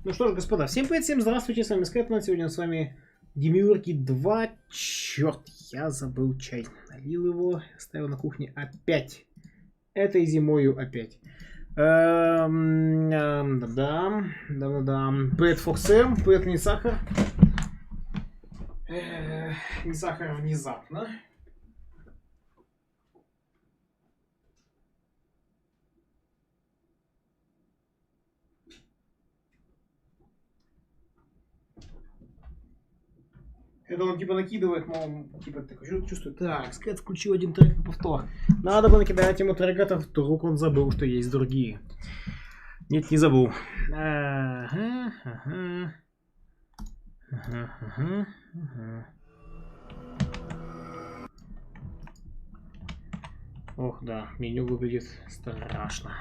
Ну что ж, господа, всем привет, всем здравствуйте, с вами Скэтман, сегодня с вами Демиурги 2. Черт, я забыл чай. Налил его, оставил на кухне опять. Этой зимою опять. Да. Привет, Фоксэм, привет, не сахар. Не сахар внезапно. Это он типа накидывает, мол, типа такой чувствует. Так, Скэт включил один трек на повтор. Надо бы накидать ему треков, вдруг он забыл, что есть другие. Нет, не забыл. Ага. Ох, да, меню выглядит страшно.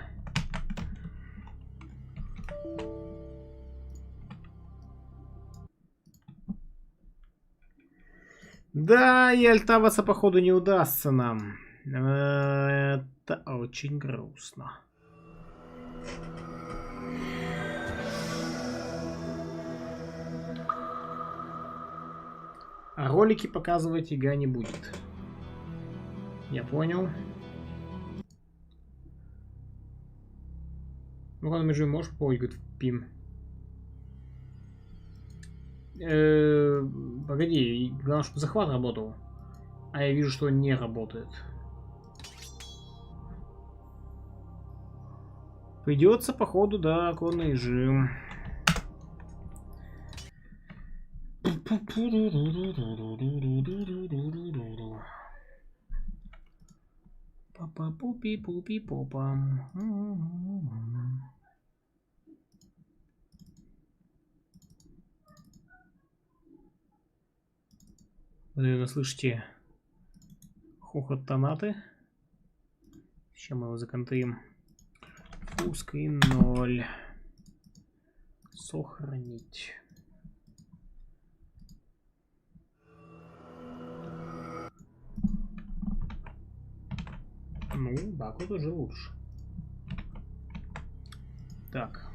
Да, и альтаваться походу не удастся нам. Это очень грустно. А ролики показывать ИГА не будет. Я понял. Ну ладно, между можешь попробовать, говорит, пин. Погоди, главное, чтобы захват работал. А я вижу, что он не работает. Придется, походу, да, оконный режим. Папа-пупи-пупи-попа. Вы, наверное, слышите хохот тонаты. Сейчас мы его законтрим. Пускай 0. Сохранить. Ну, так вот уже лучше. Так.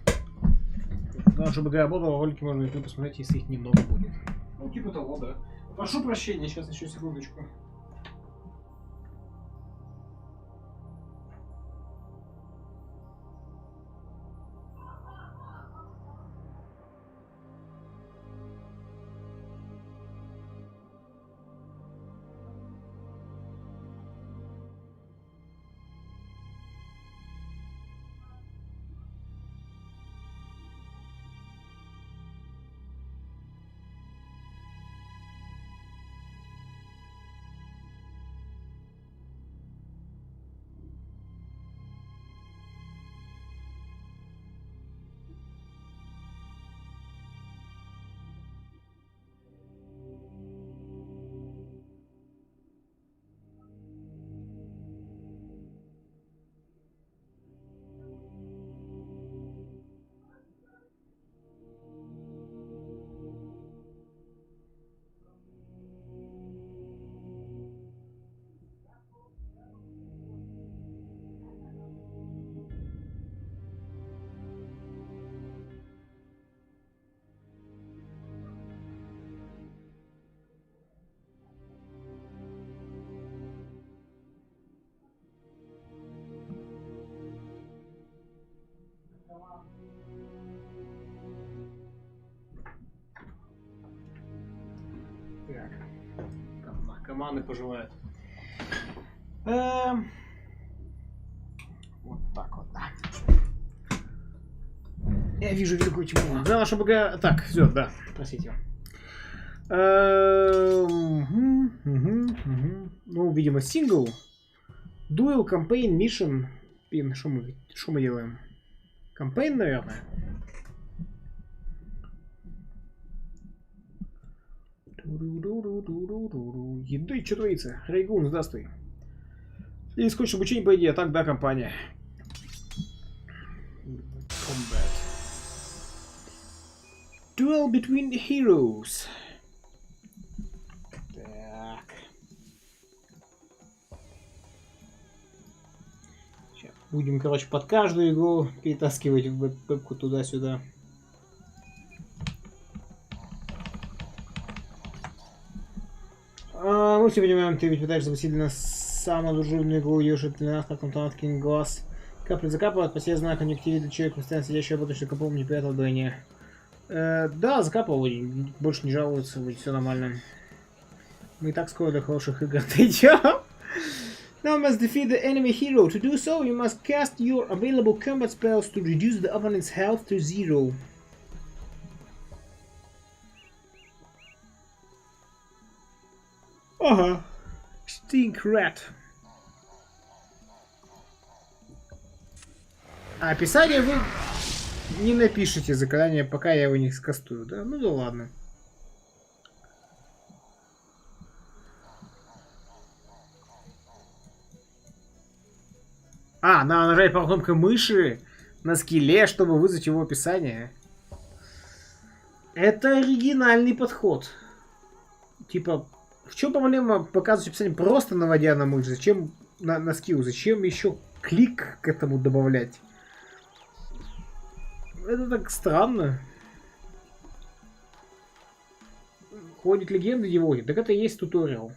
Главное, чтобы игра работала, ролики можно YouTube посмотреть, если их немного будет. Ну, типа того, да. Прошу прощения, сейчас еще секундочку. Так, там наркоманы пожелают. Вот так вот, да. Я вижу великую тьму. Главное, чтобы... Так, все, да, простите. Ну, видимо, сингл. Dual Campaign Mission. Пин, что мы делаем? Кампейн, наверное. Еды, что творится? Рейгун, здравствуй. Или скотч обучение, по идее, а так, да, компания. Combat. Duel between the heroes. Так. Сейчас будем, короче, под каждую игру перетаскивать в вебку туда-сюда. полностью понимаем, ты ведь пытаешься запустить для нас самую дружелюбную игру, ешет для нас, как там Кинг глаз. Капли закапывают, по себе знак конъюнктивита человек, постоянно сидящий работающий капом, не приятного двойня. Да, закапывал, больше не жалуется, будет все нормально. Мы и так скоро до хороших игр дойдем. Now you must defeat the enemy hero. To do so, you must cast your available combat spells to reduce the opponent's health to 0. Ага. Stink Rat. А описание вы не напишите заклинание, пока я его не скастую, да? Ну да ладно. А, надо нажать по кнопке мыши на скилле, чтобы вызвать его описание. Это оригинальный подход. Типа, в чем проблема показывать описание просто наводя на мышь? Зачем на скилл? Зачем еще клик к этому добавлять? Это так странно. Ходит легенда Демиурги. Так это и есть туториал.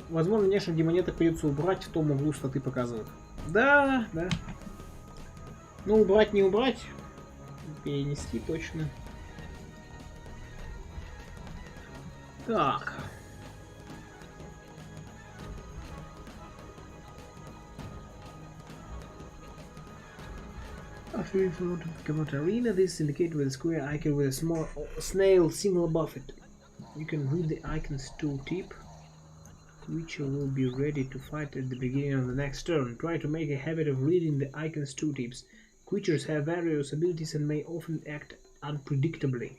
Возможно, внешних демонеток придется убрать в том углу, что ты показывают. Да, да. Ну, убрать не убрать. Перенести точно. Так. After you float to the combat arena, this is indicated with a square icon with a small snail symbol above it. You can read the icon's tooltip. Creature will be ready to fight at the beginning of the next turn. Try to make a habit of reading the icon's tooltips. Creatures have various abilities and may often act unpredictably.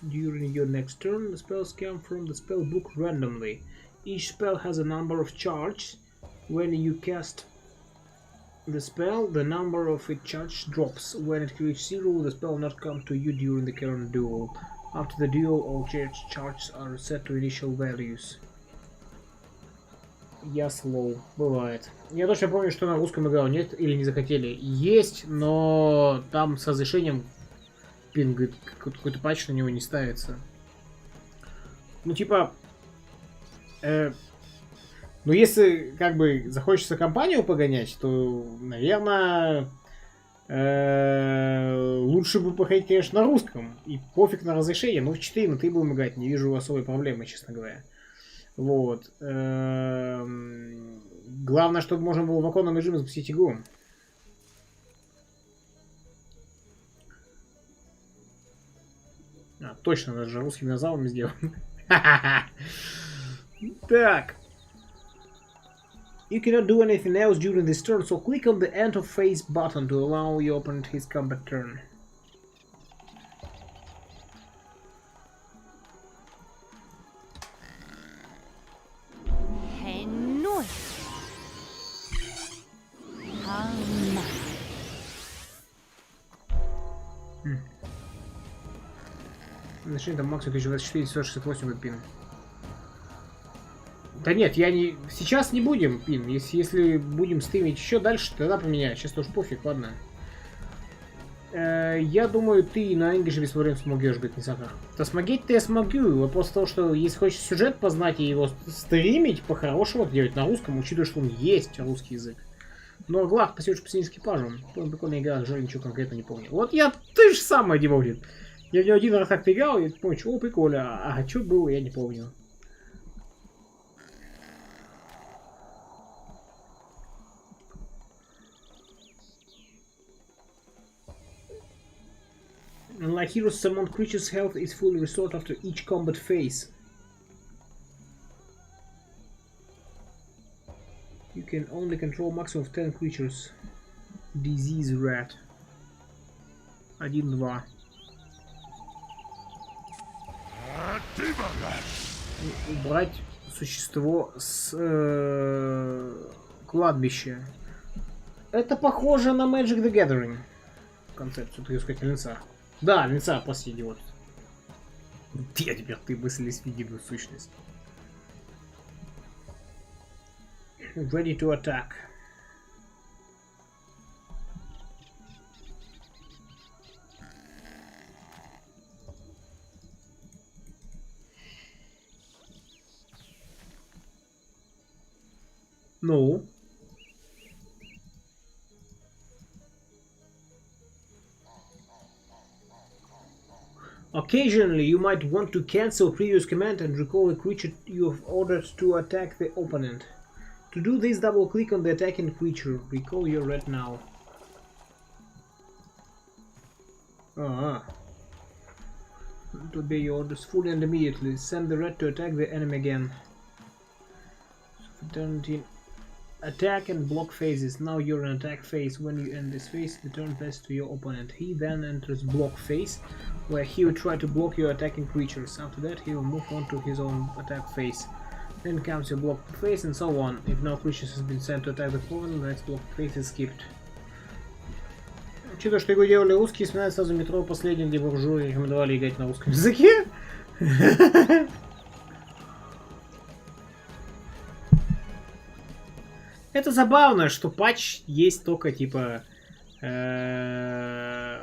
During your next turn, the spells come from the spell book randomly. Each spell has a number of charges. When you cast the spell, the number of its charge drops. When it reaches 0, the spell will not come to you during the current duel. After the duel, all charges are set to initial values. Я slow. Бывает. Я точно помню, что на русском играл. Нет, или не захотели. Есть, но там с разрешением пинг, какой-то патч на него не ставится. Ну, типа... Ну, если, как бы, захочется компанию погонять, то, наверное, лучше бы походить, конечно, на русском. И пофиг на разрешение. Ну, в 4 на 3 будем играть. Не вижу особой проблемы, честно говоря. Вот. Главное, чтобы можно было в оконном режиме запустить игру. А, точно, даже русским динозавром сделан. Так. You cannot do anything else during this turn, so click on the end of phase button to allow your opponent his combat turn. Начни там максимум 1024-168 будет пин. Да нет, я не... Сейчас не будем пин. Если будем стримить еще дальше, тогда поменяю. Сейчас тоже пофиг, ладно. Я думаю, ты на English без проблем смогешь быть, не сахар. Да смогить-то я смогу. Вопрос в том, что если хочешь сюжет познать и его стримить, по-хорошему делать на русском, учитывая, что он есть русский язык. Но Глав, посидишь по синим экипажем. Помню, прикольная игра, жаль, ничего конкретно не помню. Вот я... Ты же самое, Демиурги. Я в него один раз так играл, и помню, о, прикольно. А что было, я не помню. Unlike heroes, summoned creatures' health is fully restored after each combat phase. You can only control maximum of 10 creatures. Disease Rat. 1-2. Убрать существо с кладбища. Это похоже на Magic the Gathering. Концепцию, так сказать, линца. Да, линца, прости, идиот. Я теперь ты мысли видимую сущность. Ready to attack. Ну. Occasionally, you might want to cancel previous command and recall a creature you have ordered to attack the opponent. To do this, double-click on the attacking creature. Recall your red now. To obey your orders fully and immediately. Send the red to attack the enemy again. Turn in attack and block phases. Now you're in attack phase. When you end this phase, the turn passes to your opponent. He then enters block phase, where he will try to block your attacking creatures. After that, he will move on to his own attack phase. Then comes your block phase and so on. If no creatures has been sent to attack the opponent, the next block phase is skipped. Учитывая, что его делали русские, вспоминается сразу метро последний, где буржуи рекомендовали играть на русском языке. Это забавно, что патч есть только типа для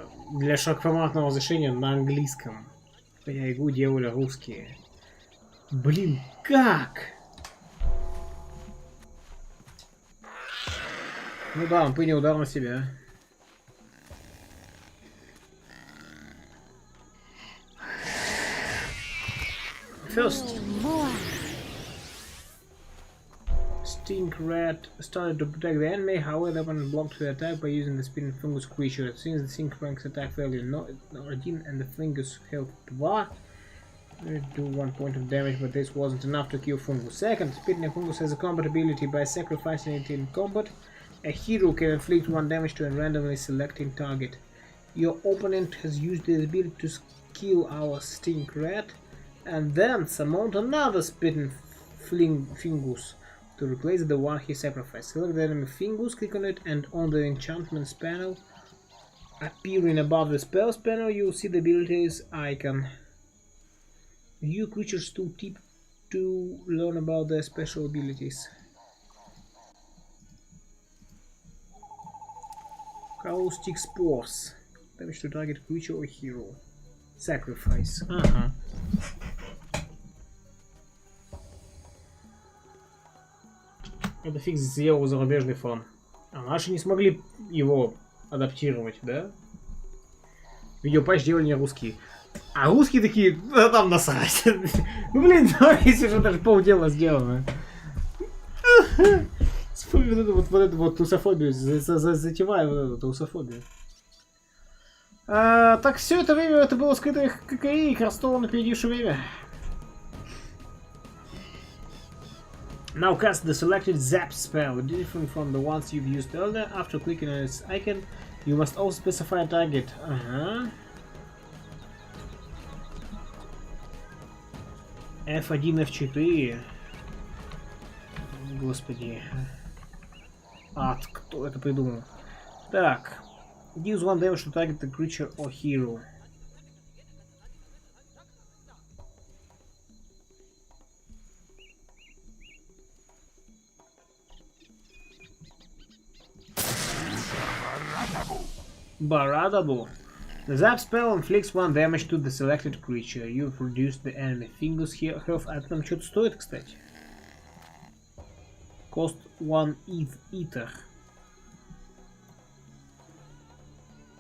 широкоформатного разрешения на английском. Хотя игру делали русские. Блин, как? Ну да, он принял удар на себя. First, Stink Rat started to protect the enemy, however the opponent blocked the attack by using the spinning fungus creature. Since the Stink Rank's attack value 14 and the fungus health 2, do 1 point of damage, but this wasn't enough to kill fungus. Second, spinning fungus has a combat ability. By sacrificing it in combat, a hero can inflict 1 damage to a randomly selected target. Your opponent has used the ability to kill our Stink Rat and then summoned another spitting fungus to replace the one he sacrificed. Select the enemy fungus, click on it, and on the enchantments panel appearing above the spells panel, you'll see the abilities icon. View creatures tooltip to learn about their special abilities. Caustic spores. Damage to target creature or hero. Sacrifice. Это фиг сделал зарубежный фон. А наши не смогли его адаптировать, да? Видеопатч делали не русские. А русские такие, да там насрать. Ну блин, если уже даже полдела сделано. Вспомни вот эту тусофобию, затеваю вот эту тусофобию. Так все это время это было скрытое ККИ и крастовано напередившее время. Now cast the selected Zap spell, different from the ones you've used earlier. After clicking on its icon, you must also specify a target. F1, F4. Господи. Кто это придумал? Так. Use 1 damage to target the creature or hero. Baradabu. The Zap spell inflicts 1 damage to the selected creature. You've reduced the enemy fungus health. А это там что-то стоит, кстати. Cost 1 ether.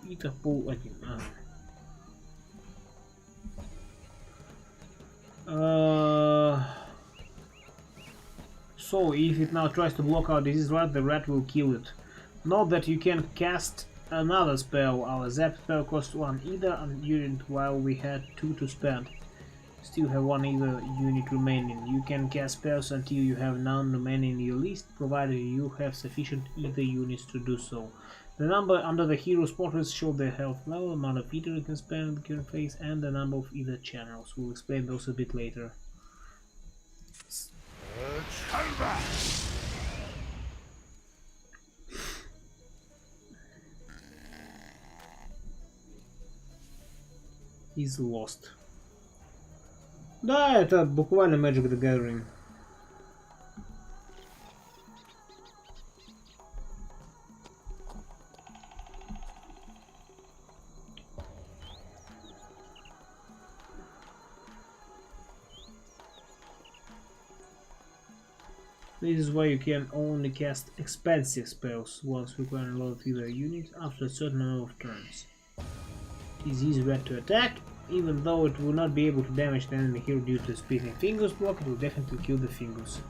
Ether pool 1. So, if it now tries to block our disease rat, the rat will kill it. Note that you can cast another spell. Our Zap spell costs 1 ether unit while we had 2 to spend. Still have 1 ether unit remaining. You can cast spells until you have none remaining in your list, provided you have sufficient ether units to do so. The number under the hero's portraits show their health level, amount of ether you can spend in the current phase, and the number of ether channels. We'll explain those a bit later. Is lost. Да, это буквально Magic the Gathering. This is why you can only cast expensive spells once requiring a lot of either units after a certain number of turns. It is easy red to attack, even though it will not be able to damage the enemy hero due to the Spitting Fingers block, it will definitely kill the Fingers.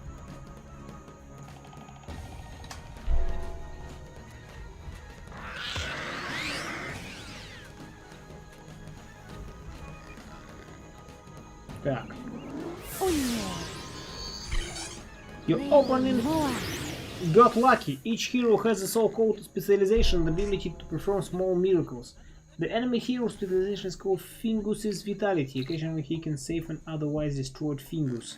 Так. Your opponent got lucky. Each hero has a so-called specialization, the ability to perform small miracles. The enemy hero's specialization is called Fingus's Vitality. Occasionally he can save an otherwise destroyed Fingus.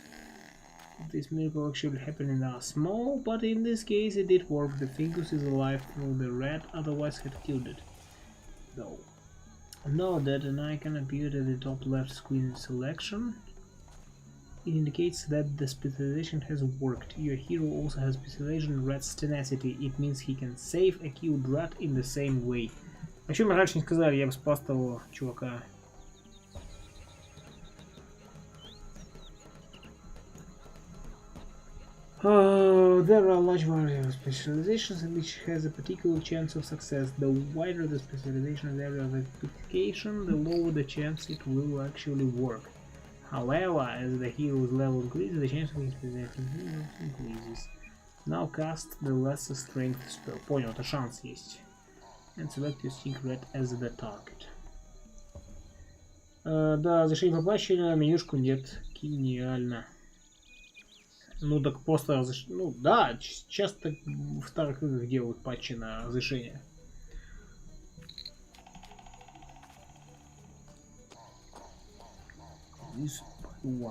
This miracle actually happened are small, but in this case it did work. The Fingus is alive while the rat otherwise had killed it. Though. Note that an icon appeared at the top left screen selection. It indicates that the specialization has worked. Your hero also has specialization Rat's Tenacity. It means he can save a killed rat in the same way. А что мы раньше не сказали, я бы спас того чувака. There are large variety of specializations which has a particular chance of success. The wider the specialization area of application, the lower the chance it will actually work. However, as the hero's level increases, the chance of his specialization increases. Now cast the lesser strength spell. Понял, это шанс есть. And select your secret as the target. Да, зашли попащили, а менюшку нет. Гениально. Ну так просто, ну да, часто в старых играх делают патчи на разрешение. This one.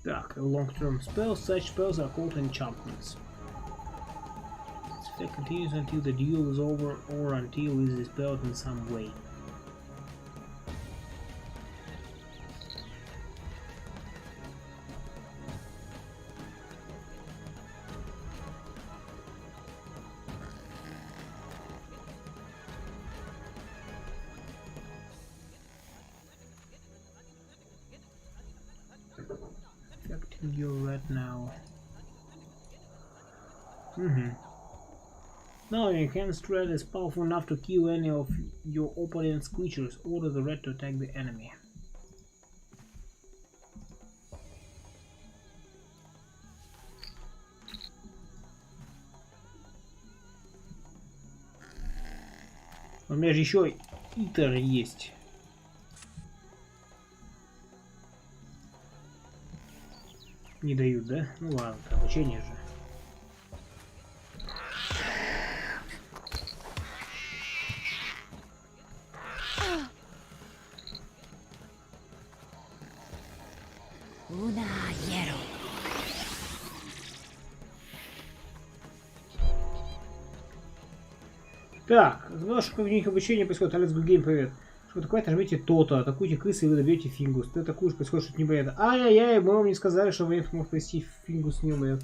Так, long-term spells. Such spells are called enchantments. Its effect continues until the duel is over or until it is dispelled in some way. You're red now. Now your enhanced red is powerful enough to kill any of your opponent's creatures. Order the red to attack the enemy. У меня же еще итер есть. Не дают, да? Ну ладно, обучение же. Так, знаешь, как у них обучение происходит? Алекс Гудгейм, привет. Что такое? Отожмите то-то, атакуйте крысы и вы добьете Фингус. Ты атакуешь, происходит что-то непонятно. Ай-яй-яй, мы вам не сказали, что вы может провести Фингус не умрет.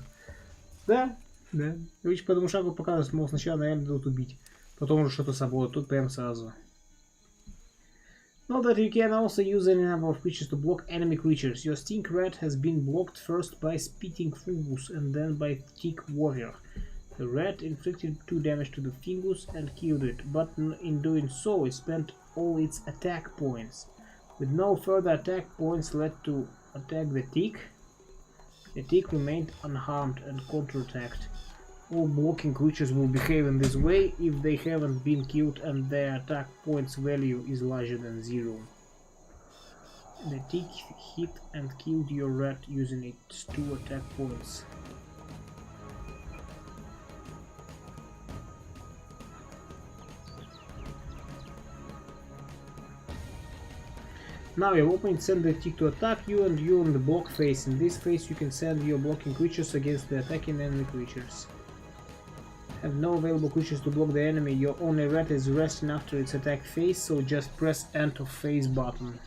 Да, да. Вы по одному шагу показывают, мол, сначала, наверное, дадут убить. Потом уже что-то собой, тут прям сразу. Note that you can also use any number of creatures to block enemy creatures. Your Stink Rat has been blocked first by Spitting Fungus and then by Tick Warrior. The rat inflicted 2 damage to the Fingus and killed it, but in doing so it spent all its attack points. With no further attack points left to attack the Tick remained unharmed and counterattacked. All blocking creatures will behave in this way if they haven't been killed and their attack points value is larger than 0. The Tick hit and killed your rat using its 2 attack points. Now your opponent send the Tick to attack you and you're in the block phase. In this phase you can send your blocking creatures against the attacking enemy creatures. have no available creatures to block the enemy. Your only red is resting after its attack phase, so just press end of phase button.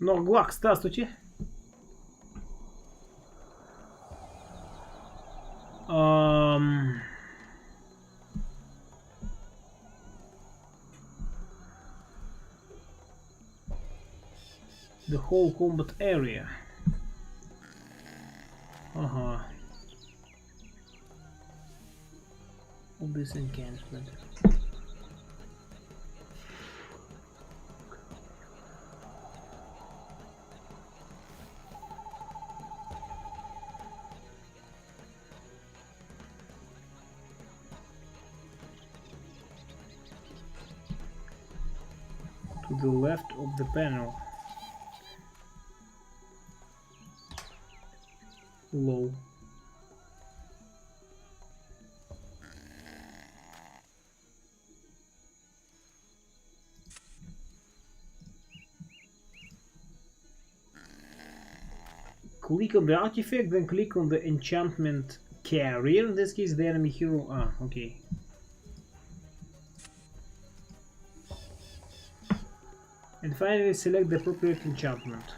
Норглак, здравствуйте. The whole combat area. Ага. Of this encampment. To the left of the panel. Low. Click on the artifact, then click on the enchantment carrier. In this case, the enemy hero. Ah, okay. And finally, select the appropriate enchantment.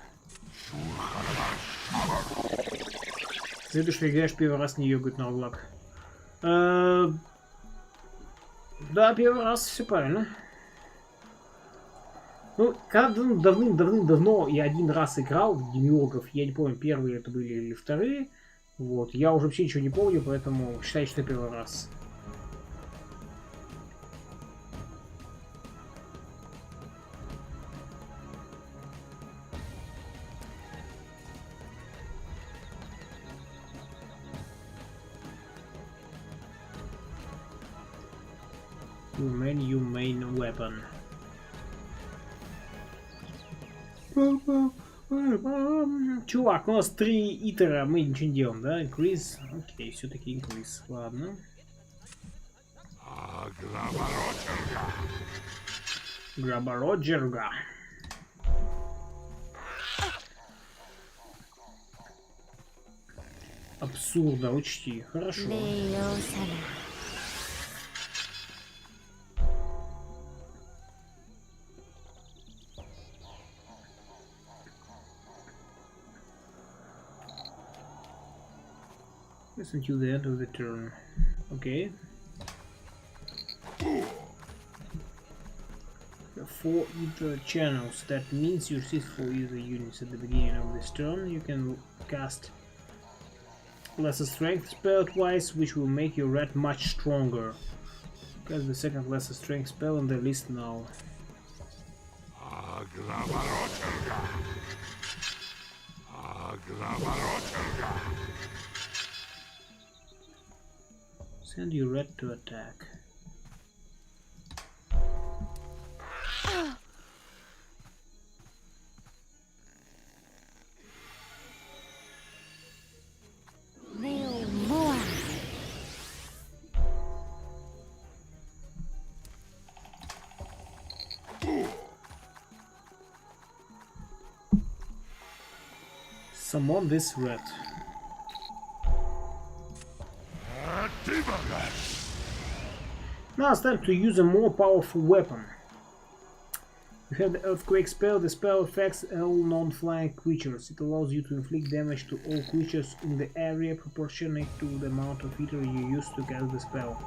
Следуешь, играешь первый раз не говорит Норглак. Да, первый раз, все правильно. Ну, когда давным-давно я один раз играл в Демиургов, я не помню, первые это были или вторые. Вот, я уже вообще ничего не помню, поэтому считай, что первый раз. Your main weapon. Чувак, у нас 3 итера, мы ничего не делаем, да? Increase. Окей, все-таки increase. Ладно. Грабороджерга. Абсурдно, учти. Хорошо. Until the end of the turn. Okay. 4 ether channels. That means you receive 4 ether units at the beginning of this turn. You can cast lesser strength spell twice, which will make your red much stronger. Cast the second lesser strength spell on the list now. Send your red to attack. Summon this red. Now it's time to use a more powerful weapon. You have the Earthquake spell. The spell affects all non-flying creatures. It allows you to inflict damage to all creatures in the area proportionate to the amount of ether you use to cast the spell.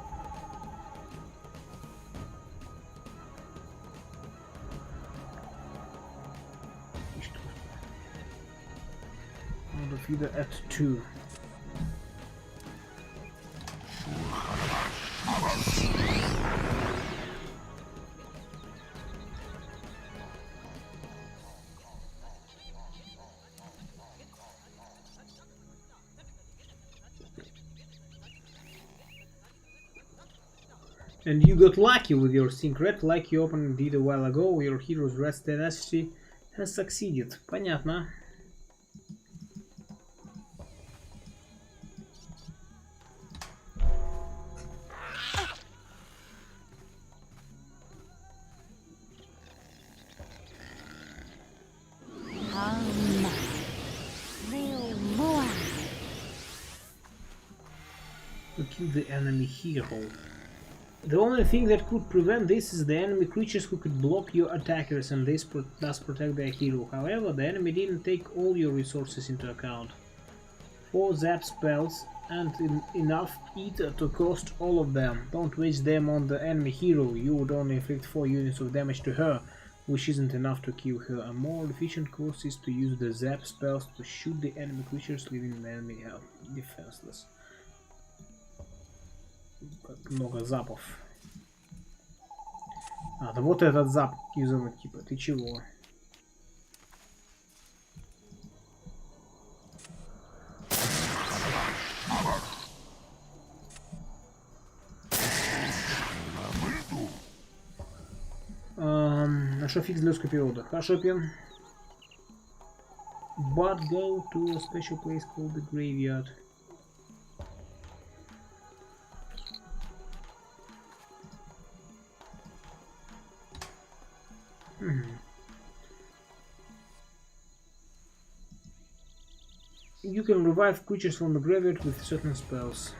Amount of ether at 2. And you got lucky with your secret, like your opponent did a while ago. Your hero's red tenacity has succeeded. Понятно. kill the enemy hero. The only thing that could prevent this is the enemy creatures who could block your attackers and this thus protect their hero. However, the enemy didn't take all your resources into account. 4 zap spells and enough ether to cost all of them. Don't waste them on the enemy hero, you would only inflict 4 units of damage to her, which isn't enough to kill her. A more efficient course is to use the zap spells to shoot the enemy creatures, leaving the enemy defenseless. Как много запов. А, да вот этот зап юзануть, типа, ты чего? А что фиг для периода? Хорошо, Пен. But go to a special place called the graveyard. You can revive creatures from the graveyard with certain spells.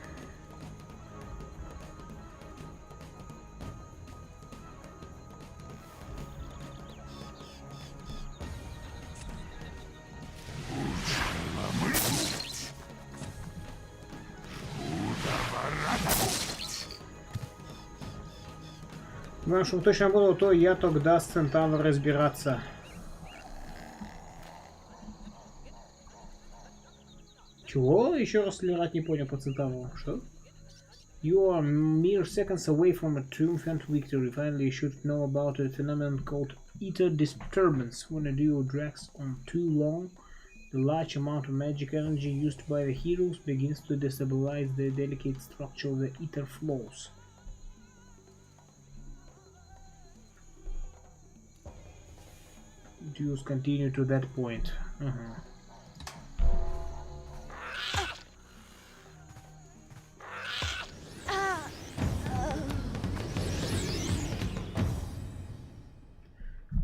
Ну, чтобы точно было, то я тогда с Центавром разбираться. Чего? Еще раз лирать не понял по Центавру. Что? You are mere seconds away from a triumphant victory. Finally, you should know about a phenomenon called ether disturbance. When a duo drags on too long, the large amount of magic energy used by the heroes begins to destabilize the delicate structure of the ether flows. Duos continue to that point.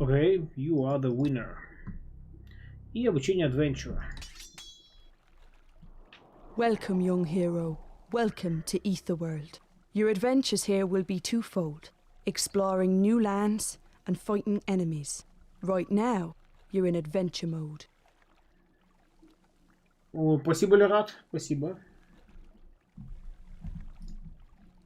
Okay, you are the winner. И обучение adventure. Welcome, young hero. Welcome to Etherworld. Your adventures here will be twofold: exploring new lands and fighting enemies. Right now, you're in adventure mode. О, спасибо, Лерат. Спасибо.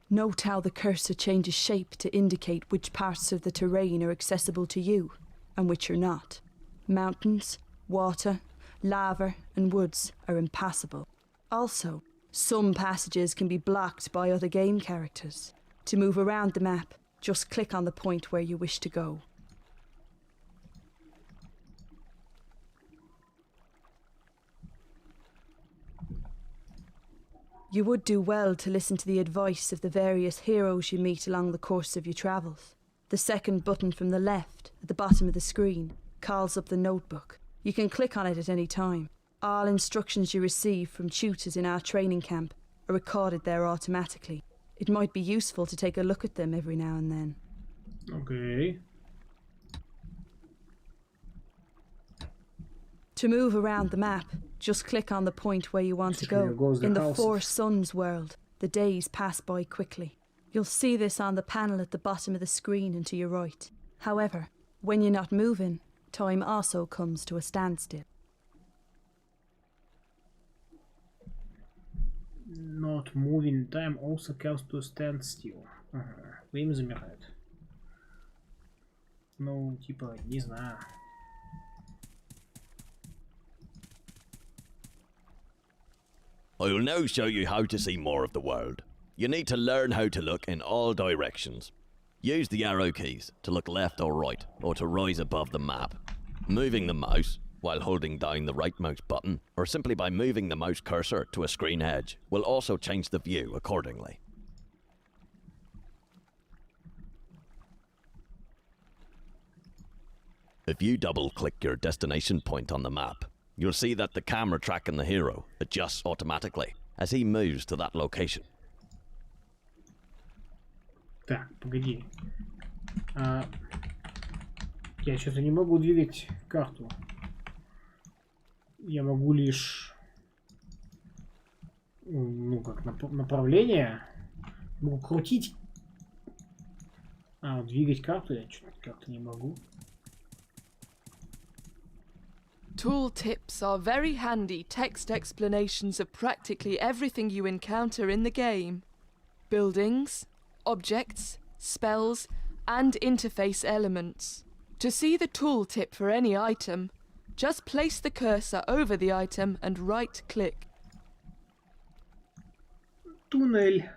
Note how the cursor changes shape to indicate which parts of the terrain are accessible to you and which are not. Mountains, water, lava and woods are impassable. Also, some passages can be blocked by other game characters. To move around the map, just click on the point where you wish to go. You would do well to listen to the advice of the various heroes you meet along the course of your travels. The second button from the left, at the bottom of the screen, calls up the notebook. You can click on it at any time. All instructions you receive from tutors in our training camp are recorded there automatically. It might be useful to take a look at them every now and then. Okay. To move around the map, just click on the point where you want to go. In the Four Suns world, the days pass by quickly. You'll see this on the panel at the bottom of the screen and to your right. However, when you're not moving, time also comes to a standstill. Not moving time also comes to a standstill. Ага. Время замирает. Ну, типа, не знаю. I will now show you how to see more of the world. You need to learn how to look in all directions. Use the arrow keys to look left or right, or to rise above the map. Moving the mouse, while holding down the right mouse button, or simply by moving the mouse cursor to a screen edge, will also change the view accordingly. If you double-click your destination point on the map, you'll see that the camera tracking the hero adjusts automatically as he moves to that location. Так, погоди. Я что-то не могу двигать карту. Я могу лишь Ну, как направление. Могу крутить. А, двигать карту я что-то как-то не могу. Tooltips are very handy text explanations of practically everything you encounter in the game. Buildings, objects, spells, and interface elements. To see the tooltip for any item, just place the cursor over the item and right-click. Туннель.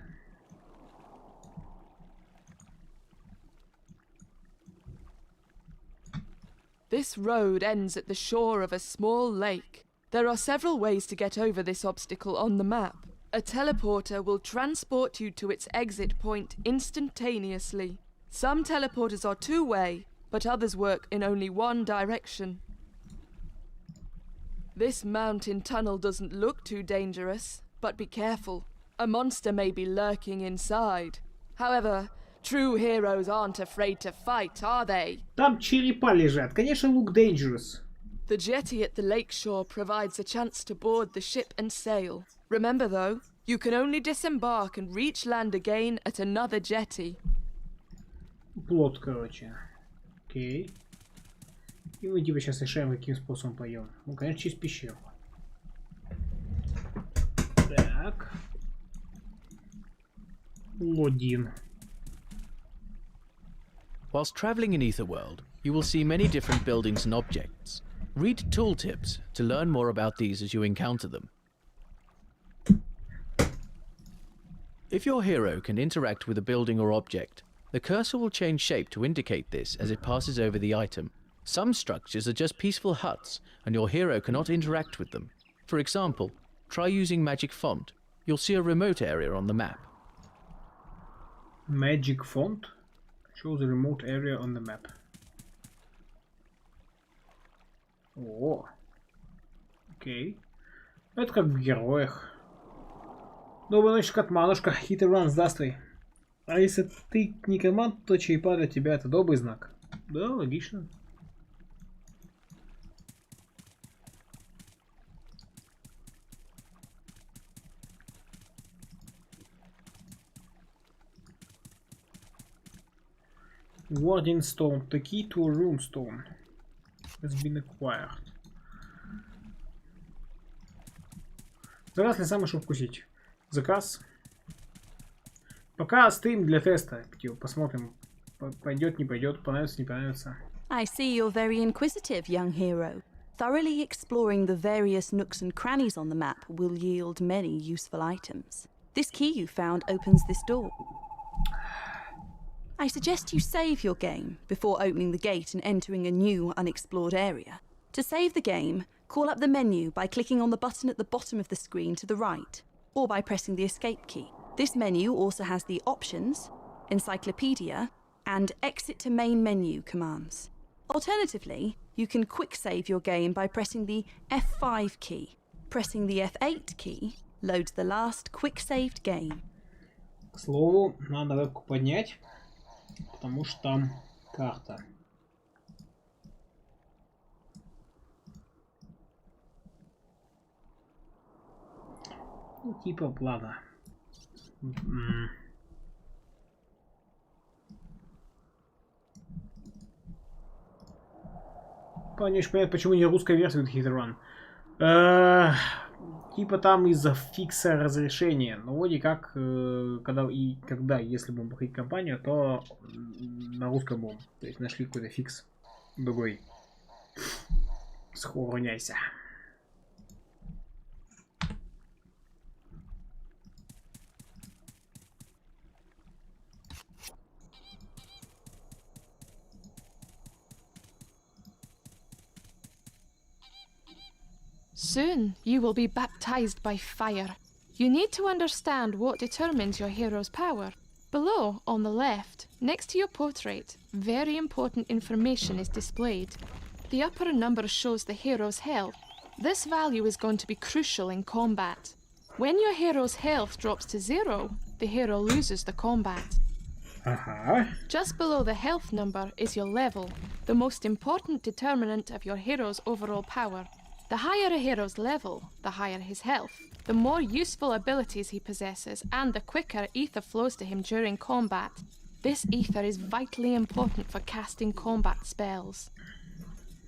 This road ends at the shore of a small lake. There are several ways to get over this obstacle on the map. A teleporter will transport you to its exit point instantaneously. Some teleporters are two-way, but others work in only one direction. This mountain tunnel doesn't look too dangerous, but be careful. A monster may be lurking inside. However, true heroes aren't afraid to fight, are they? Там черепа лежат. Конечно, look dangerous. The jetty at the lakeshore provides a chance to board the ship and sail. Remember though, you can only disembark and reach land again at another jetty. Плот, короче. Окей. И мы типа сейчас решаем, каким способом пойдем. Ну, конечно, через пещеру. Так. Лодин. Whilst travelling in Etherworld, you will see many different buildings and objects. Read tooltips to learn more about these as you encounter them. If your hero can interact with a building or object, the cursor will change shape to indicate this as it passes over the item. Some structures are just peaceful huts, and your hero cannot interact with them. For example, try using magic font. You'll see a remote area on the map. Magic font shows a remote area on the map. О, окей. Это как в героях. Доброй ночи, Катманушка. Hit and run, здравствуй. А если ты некромант, то черепа для тебя это добрый знак. Да, логично. Warding Stone. The key to a rune stone has been acquired. Заказ ли самый, чтобы вкусить? Заказ. Пока стрим для теста. Посмотрим, пойдет, не пойдет, понравится, не понравится. I see you're very inquisitive, young hero. Thoroughly exploring the various nooks and crannies on the map will yield many useful items. This key you found opens this door. I suggest you save your game before opening the gate and entering a new unexplored area. To save the game, call up the menu by clicking on the button at the bottom of the screen to the right, or by pressing the escape key. This menu also has the Options, Encyclopedia, and Exit to Main Menu commands. Alternatively, you can quick save your game by pressing the F5 key. Pressing the F8 key loads the last quick saved game. К слову, надо вебку поднять, потому что там карта. Ну, типа, ладно. Конечно, понятно, почему не русская версия Hit and Run. Типа там из-за фикса разрешения. Но вроде как, когда, если будем проходить кампанию, то на русском будем. То есть нашли какой-то фикс другой. Схороняйся. Soon you will be baptized by fire. You need to understand what determines your hero's power. Below, on the left, next to your portrait, very important information is displayed. The upper number shows the hero's health. This value is going to be crucial in combat. When your hero's health drops to 0, the hero loses the combat. Just below the health number is your level, the most important determinant of your hero's overall power. The higher a hero's level, the higher his health. the more useful abilities he possesses and the quicker ether flows to him during combat. This ether is vitally important for casting combat spells.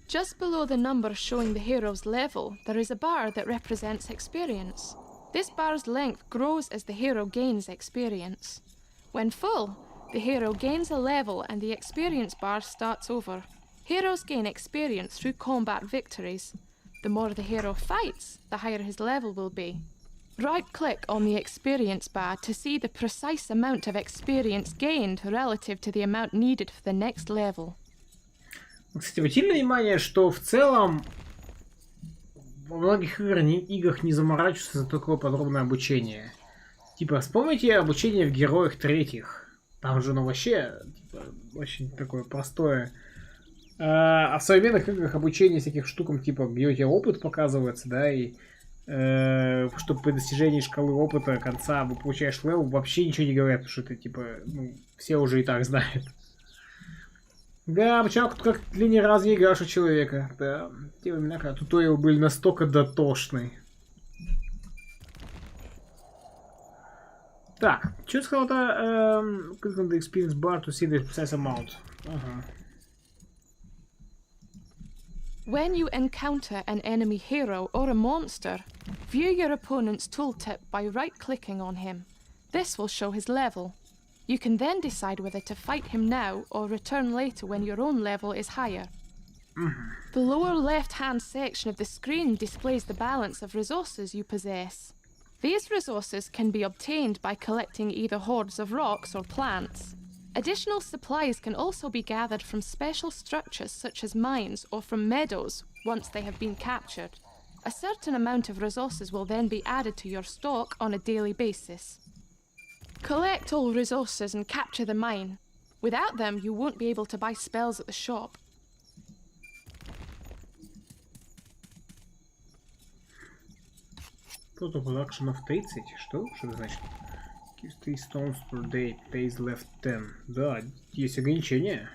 Just below the number showing the hero's level, there is a bar that represents experience. This bar's length grows as the hero gains experience. When full, the hero gains a level and the experience bar starts over. Heroes gain experience through combat victories. The more the hero fights, the higher his level will be. Right-click on the experience bar to see the precise amount of experience gained relative to the amount needed for the next level. Кстати, обратили внимание, что в целом во многих играх не заморачиваются за такое подробное обучение. Типа, вспомните обучение в героях третьих. Там же оно вообще типа, очень такое простое. А в современных играх обучение всяких штукам, типа, где у тебя опыт показывается, да, и чтобы при достижении шкалы опыта конца вы получаешь левел, вообще ничего не говорят, потому что это, типа, ну, все уже и так знают. Да, почему как длиннее раз не играешь у человека. Да, те времена, когда туториалы были настолько дотошны. Так, что сказал-то? Click on the experience bar to see the precise amount. Ага. When you encounter an enemy hero or a monster, view your opponent's tooltip by right-clicking on him. This will show his level. You can then decide whether to fight him now or return later when your own level is higher. The lower left-hand section of the screen displays the balance of resources you possess. These resources can be obtained by collecting either hordes of rocks or plants. Additional supplies can also be gathered from special structures such as mines or from meadows once they have been captured. A certain amount of resources will then be added to your stock on a daily basis. Collect all resources and capture the mine. Without them, you won't be able to buy spells at the shop. Total production of 30? Что? Что это значит? 3 stones per day, days left 10. Да, есть ограничения.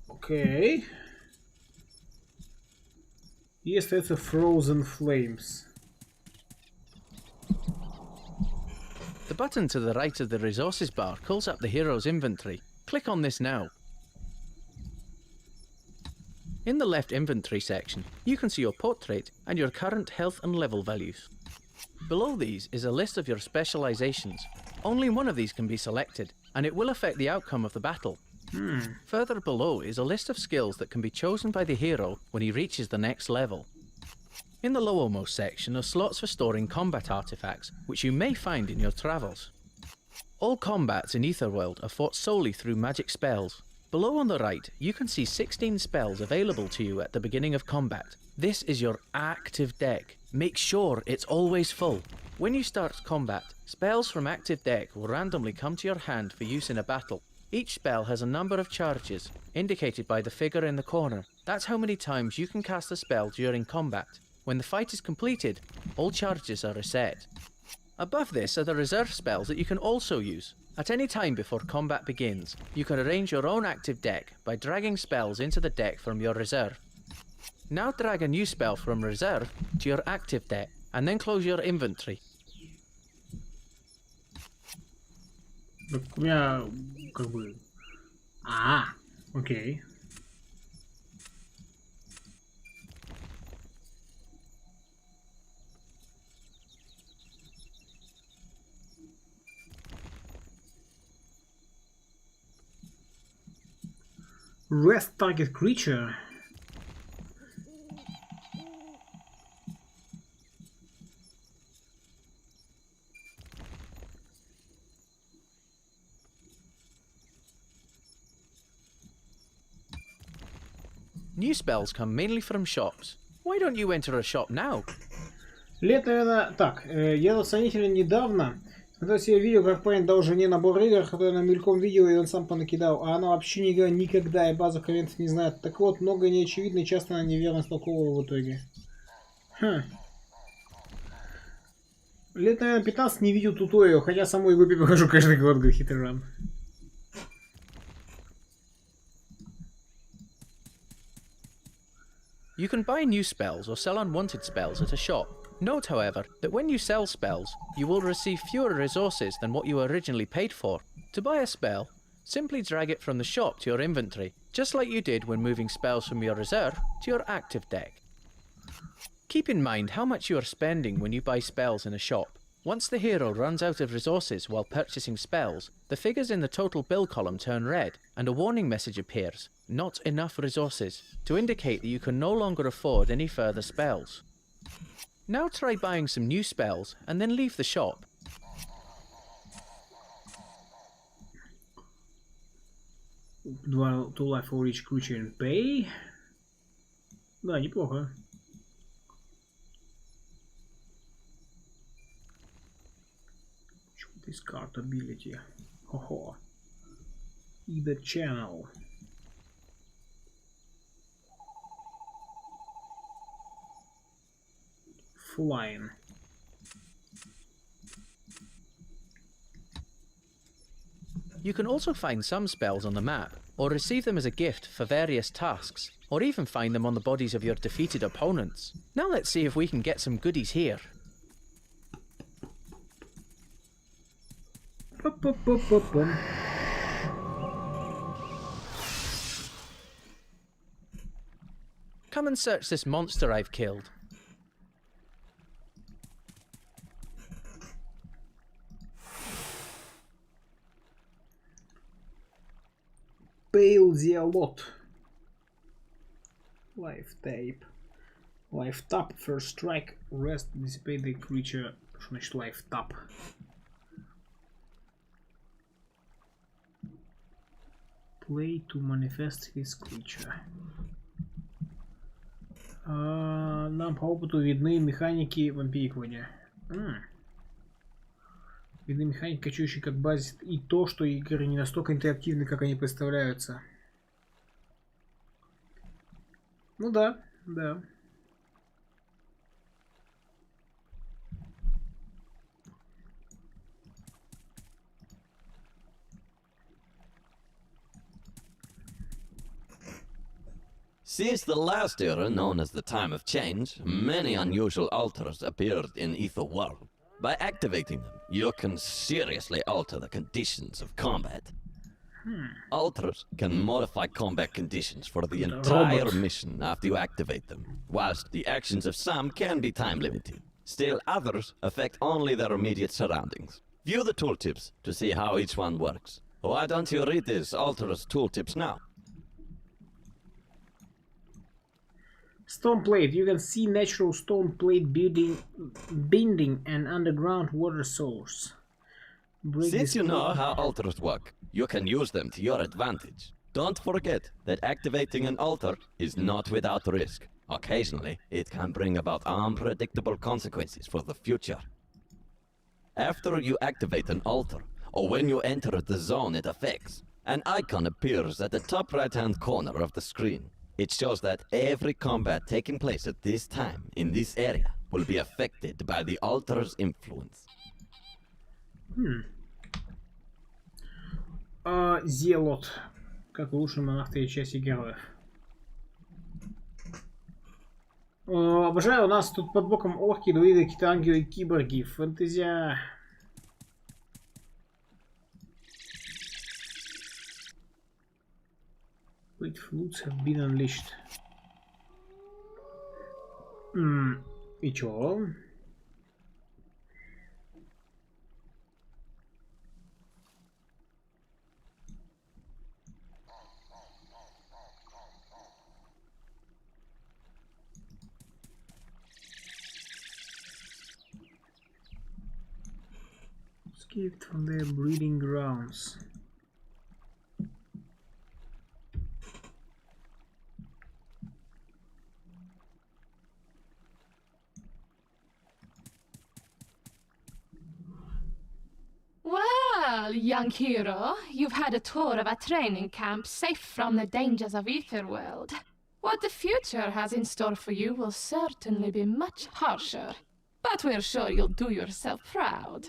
Окей. И остается Frozen Flames. The button to the right of the resources bar calls up the hero's inventory. Click on this now. In the left inventory section, you can see your portrait and your current health and level values. Below these is a list of your specializations. Only one of these can be selected, and it will affect the outcome of the battle. Further below is a list of skills that can be chosen by the hero when he reaches the next level. In the lowermost section are slots for storing combat artifacts, which you may find in your travels. All combats in Aetherworld are fought solely through magic spells. Below on the right, you can see 16 spells available to you at the beginning of combat. This is your active deck. Make sure it's always full. When you start combat, spells from active deck will randomly come to your hand for use in a battle. Each spell has a number of charges, indicated by the figure in the corner. That's how many times you can cast a spell during combat. When the fight is completed, all charges are reset. Above this are the reserve spells that you can also use. At any time before combat begins, you can arrange your own active deck by dragging spells into the deck from your reserve. Now drag a new spell from reserve to your active deck, and then close your inventory. Так у меня как бы... окей. Rest target creature. New spells come mainly from shops. Why don't you enter a shop now? Лето это... Так, я тут сравнительно недавно смотрел себе видео, как парень дал жене набор игр, который на мельком видео, и он сам понакидал. А она вообще не играла никогда, и базу комментов не знает. Так вот, многое неочевидно, и часто она неверно истолковывала в итоге. Лет, наверное, 15 не видел туториал, хотя саму игру прохожу каждый год, говорит Хитран. You can buy new spells or sell unwanted spells at a shop. Note, however, that when you sell spells, you will receive fewer resources than what you originally paid for. To buy a spell, simply drag it from the shop to your inventory, just like you did when moving spells from your reserve to your active deck. Keep in mind how much you are spending when you buy spells in a shop. Once the hero runs out of resources while purchasing spells, the figures in the total bill column turn red, and a warning message appears, "Not enough resources," to indicate that you can no longer afford any further spells. Now try buying some new spells, and then leave the shop. Two life for each creature and pay. Да, неплохо. Discard ability. Ho-ho. Either channel. Flying. You can also find some spells on the map, or receive them as a gift for various tasks, or even find them on the bodies of your defeated opponents. Now let's see if we can get some goodies here. Come and search this monster I've killed. Pale Zealot. Life tape. Life tap. First strike. Rest. Dissipate the creature. Что значит life tap? Play to manifest his creature. Нам по опыту видны механики вампирирования. Видны механики, качающие как базис, и то, что игры не настолько интерактивны, как они представляются. Ну да, да. Since the last era, known as the Time of Change, many unusual altars appeared in Ether World. By activating them, you can seriously alter the conditions of combat. Altars can modify combat conditions for the entire mission after you activate them, whilst the actions of some can be time limited. Still others affect only their immediate surroundings. View the tooltips to see how each one works. Why don't you read these altars tooltips now? Stone plate. You can see natural stone plate bending an underground water source. Since you know how altars work, you can use them to your advantage. Don't forget that activating an altar is not without risk. Occasionally, it can bring about unpredictable consequences for the future. After you activate an altar, or when you enter the zone it affects, an icon appears at the top right-hand corner of the screen. It shows that every combat taking place at this time in this area will be affected by the altar's influence. Zealot. Как лучший монах третьей части героев. Обожаю, у нас тут под боком орки, друиды, какие-то ангелы и киборги. Фэнтезия. Great flutes have been unleashed. И чё? Escaped from their breeding grounds. Well, young hero, you've had a tour of a training camp safe from the dangers of Etherworld. What the future has in store for you will certainly be much harsher, but we're sure you'll do yourself proud.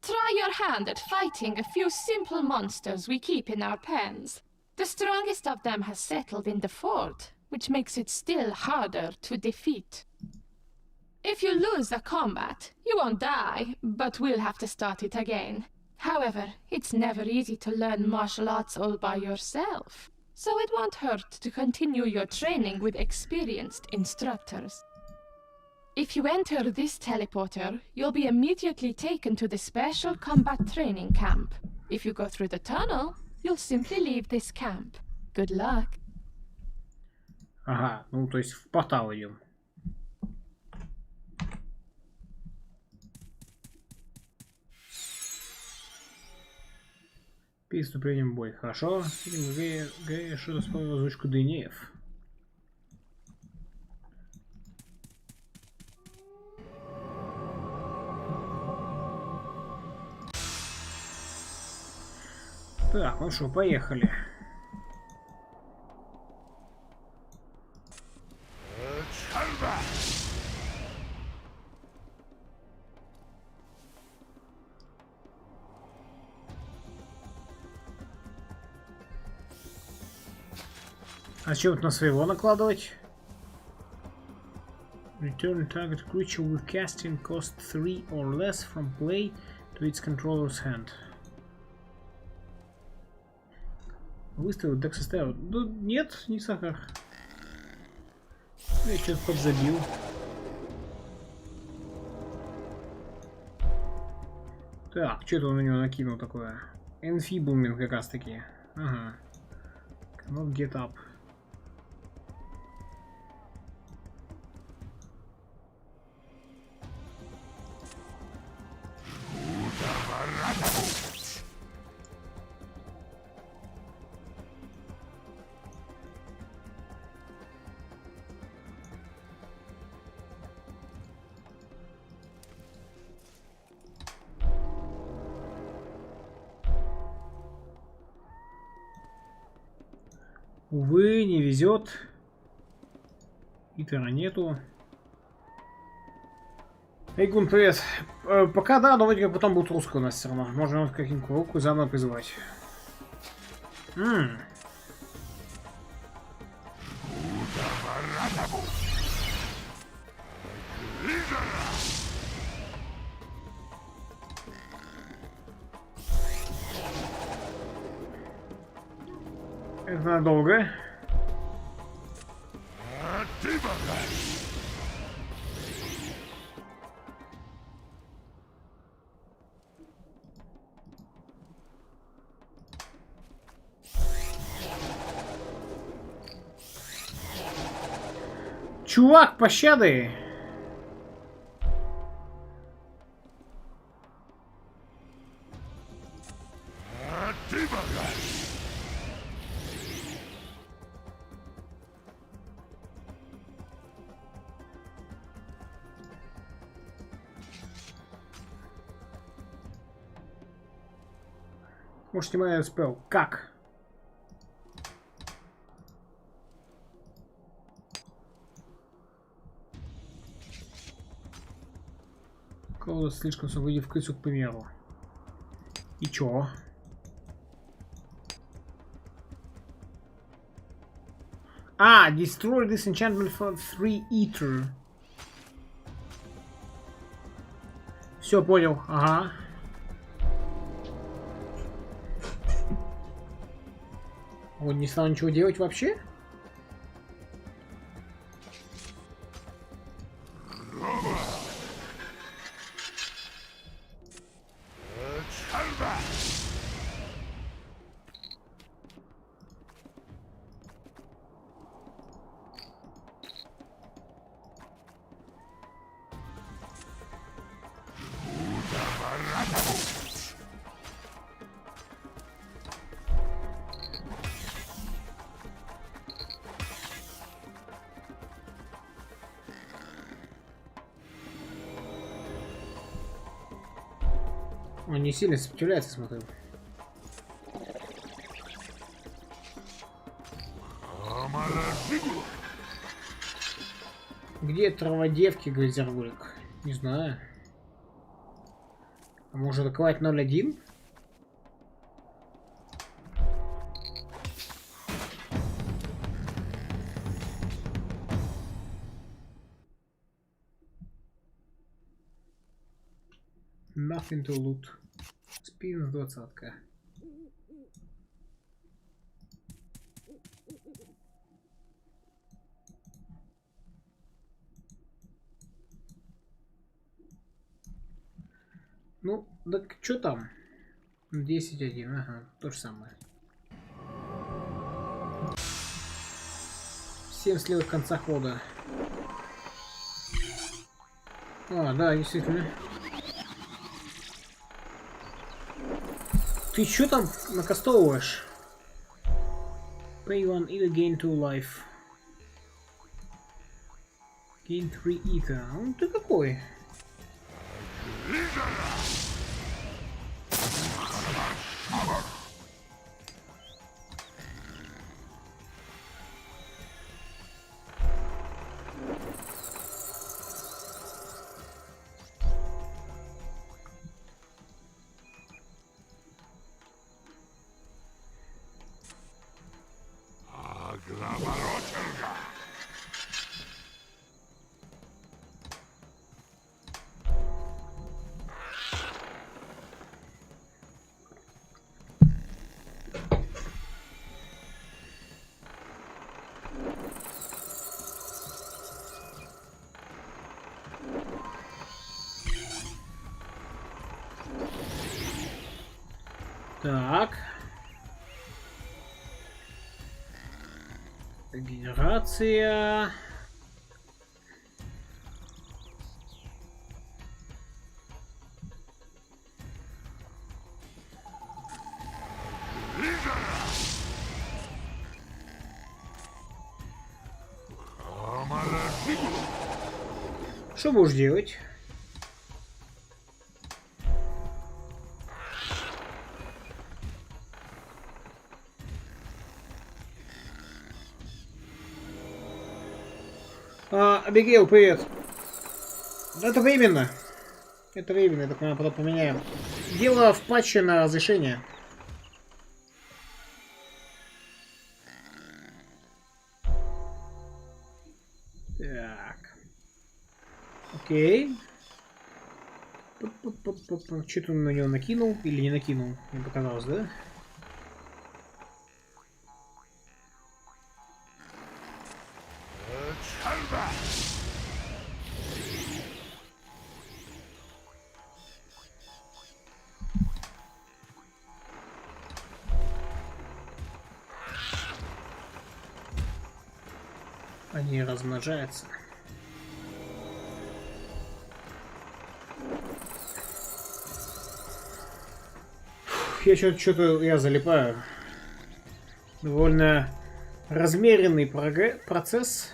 Try your hand at fighting a few simple monsters we keep in our pens. The strongest of them has settled in the fort, which makes it still harder to defeat. If you lose the combat, you won't die, but we'll have to start it again. However, it's never easy to learn martial arts all by yourself, so it won't hurt to continue your training with experienced instructors. If you enter this teleporter, you'll be immediately taken to the special combat training camp. If you go through the tunnel, you'll simply leave this camp. Good luck. Ага, ну то есть в портал идем. Перед вступлением в бой. Хорошо. Гэй что-то вспомнил озвучку Дынеев. Так, ну что, поехали. А что вот на своего накладывать? Return target creature with casting cost 3 or less from play to its controller's hand. Выставил, так составил. Да нет, не сахар. Я что-то подзабил. Так, что это он на него накинул такое? Enfeeblement как раз таки. Ага. Cannot get up. Увы, не везет. Итера нету. Эйгун, привет. Пока да, но вроде как потом будет русская у нас все равно. Можно вот какую-нибудь руку заново призывать. Это надолго. Чувак, пощады! Может, снимаю спел. Как? Колода слишком выйди в крысу, к примеру. И чё? А, destroy this enchantment for 3 ether. Все понял, ага. Он не стал ничего делать вообще? Он не сильно сопротивляется, смотрю. Где траводевки, говорит Зергулик? Не знаю. А может атаковать 0-1? Nothing to loot. Спин 20-ка. Ну, так что там? 10-1, ага, то же самое. Всем с левых конца хода. А, да, действительно. Ты чё там накастовываешь? Pay 1 either gain 2 life. Gain 3 ether. Ну ты какой? Так. Генерация. Что будешь делать? Абигейл, привет. Это временно. Это временно, так мы потом поменяем. Дело в патче на разрешение. Так. Окей. Что-то он на него накинул или не накинул? Мне показалось, да? Они размножаются. Я что-то я залипаю. Довольно размеренный процесс.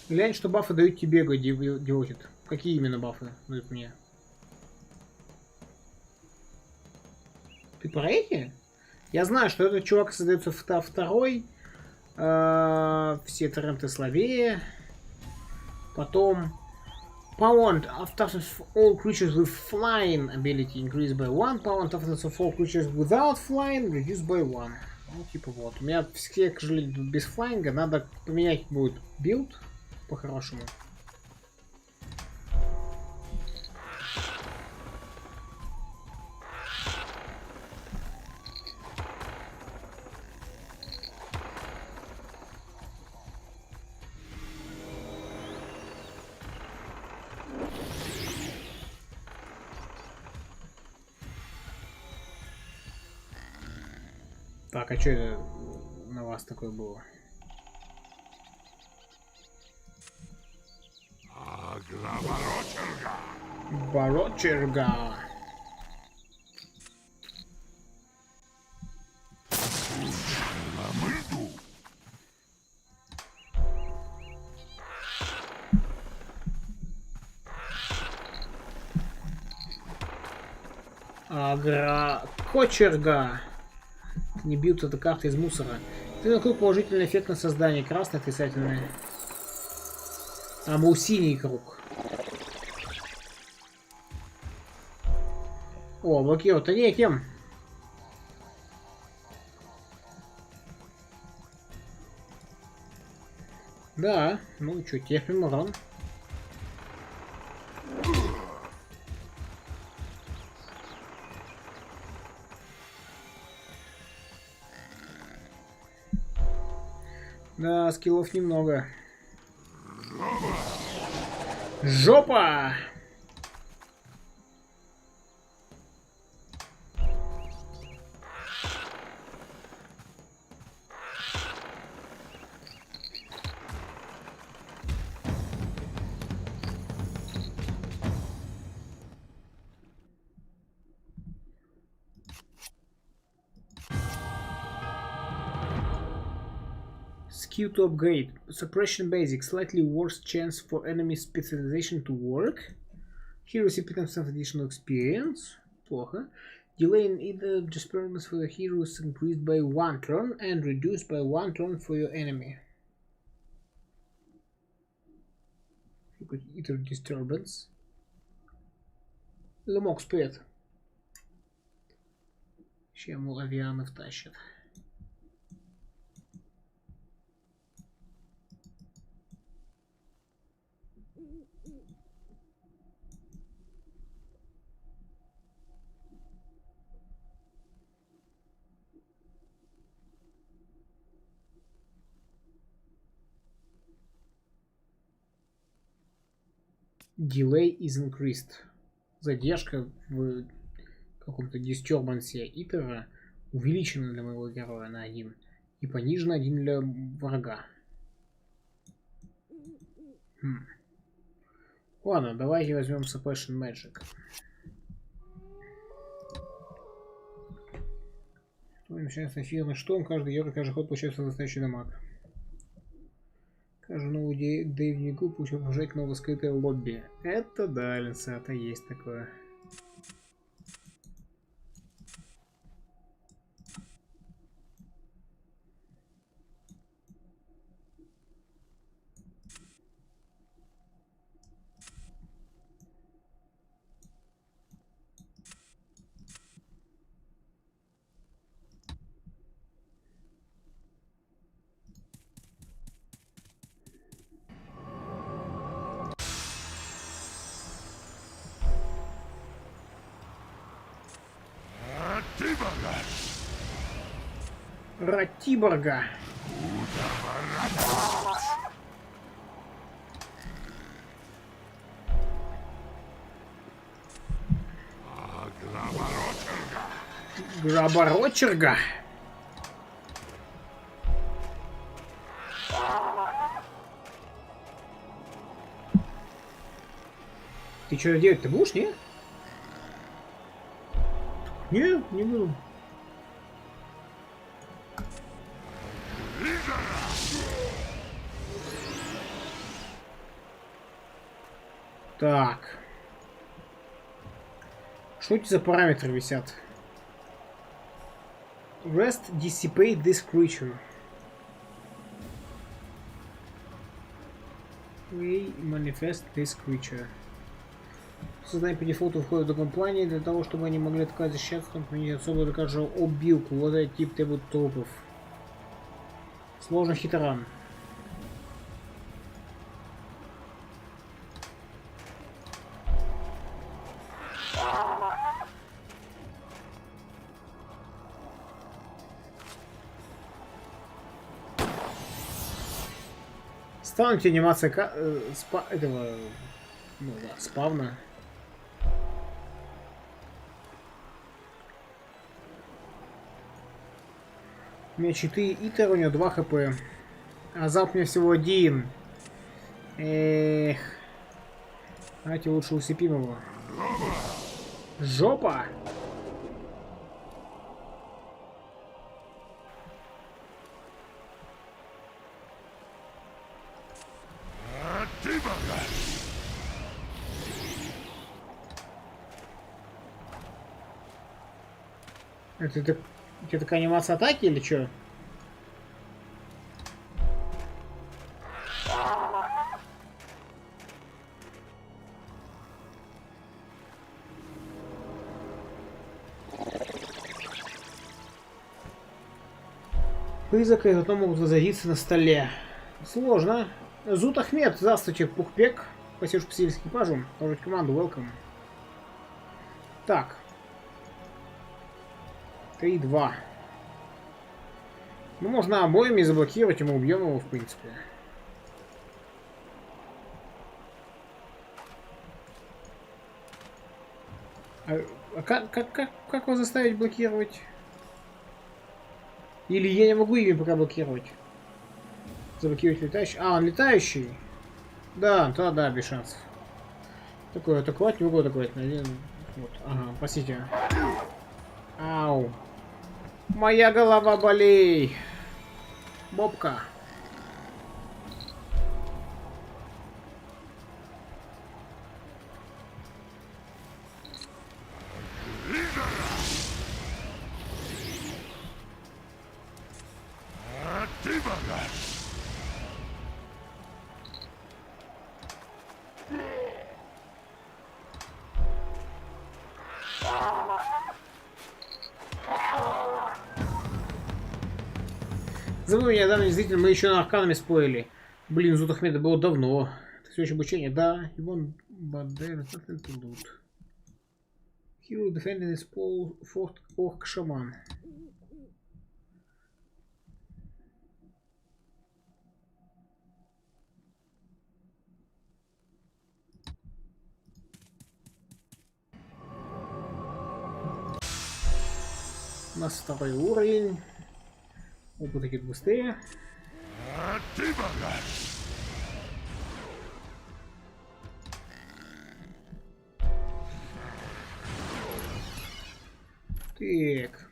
Глянь, что бафы дают тебе, Диотит. Какие именно бафы дают мне? Ты про эти? Я знаю, что этот чувак создается второй. Все торренты слабее. Потом... Power of toughness of all creatures with flying ability increased by 1. Power of toughness of all creatures without flying reduced by 1. Ну, типа вот. У меня все, к сожалению, без флайнга. Надо поменять будет билд. По-хорошему. Так, а что это на вас такое было? Барочерга. Агрокочерга. Не бьются до карты из мусора. Ты накрыл положительный эффект на создание. Красный, отрицательный. А был синий круг. О, блокировать-то неким. Да, ну чё, терпим урон. Да, скиллов немного. Жопа! Skill to upgrade. Suppression basic. Slightly worse chance for enemy specialization to work. Here receive 15% additional experience. Плохо. Delay in either disappearance for the hero is increased by 1 turn and reduced by 1 turn for your enemy. Either disturbance. Ломок спред. Чем авианы втащат. Delay is increased. Задержка в каком-то дистурбансе Итера увеличена для моего героя на 1 и понижена 1 для врага. Ладно, давайте возьмем Suppression Magic. Начинается эфирный шторм, каждый герой, каждый ход получается настоящий дамаг. Каждый новый дневнику получил нажать новое скрытое лобби. Это да, это есть такое. Ратиборга. Граборочерга. Ты что делать? Ты будешь, не? Не буду. Так. Что эти за параметры висят? Rest dissipate this creature. We manifest this creature. Создание по дефолту входит в другом плане для того, чтобы они могли атаковать, защищаться, там применить особую докажу обилку. Вот этот тип требует трупов. Сложно хитран. Стануть анимация этого, ну да, спавна. У меня 4 итера, у него 2 хп. А залп у меня всего 1. Эх. Давайте лучше усыпим его. Жопа! Это такая анимация атаки или что? Призраки потом могут возродиться на столе. Сложно. Зут Ахмед, здравствуйте, Пухпек. Спасибо, что посетили с экипажем. Положить команду, welcome. Так. 3-2. Ну, можно обоими заблокировать, и мы убьем его, в принципе. А как его заставить блокировать? Или я не могу ими пока блокировать? Заблокировать летающий. А, он летающий. Да, да, без шансов. Такое атаковать, не могу атаковать. Вот, ага, простите. Ау. Моя голова болей. Бобка. Забыл меня, да, действительно, мы еще на арканами спорили. Блин, Зут Ахмеда было давно. Это все еще обучение, да. Иван Бадер, тут. Hero defending his fort orc shaman. У нас второй уровень. Опыт идет быстрее. Так.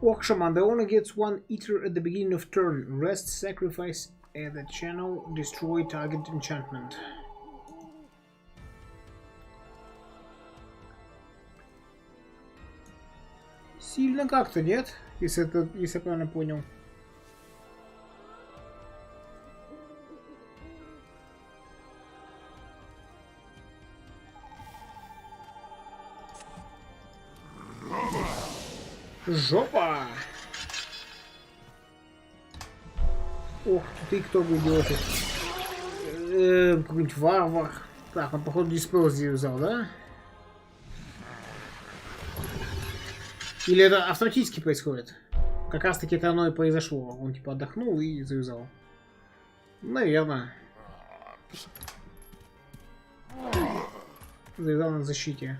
Orc Shaman, the owner gets one eater at the beginning of turn. Rest, sacrifice at the channel, destroy target enchantment. Сильно как-то, нет? Если я правильно понял. Жопа! Ох, ты кто идет? Какой-нибудь варвар. Так, он походу диспел взял, да? Или это автоматически происходит? Как раз таки это оно и произошло. Он типа отдохнул и завязал. Наверное. Завязал на защите.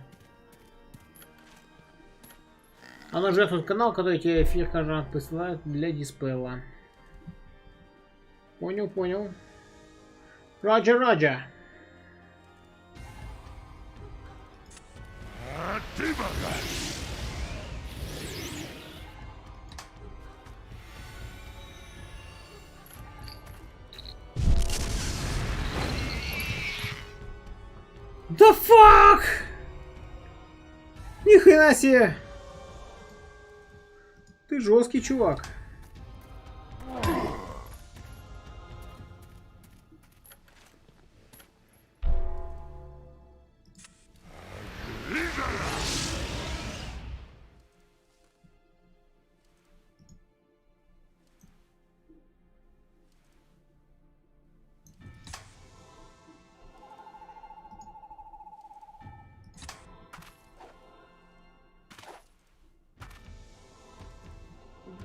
Она жертвует канал, который тебе эфир каждый раз присылает для диспела. Понял, понял. Роджер, Роджер. Да фак! Ни хрена себе! Ты жесткий чувак.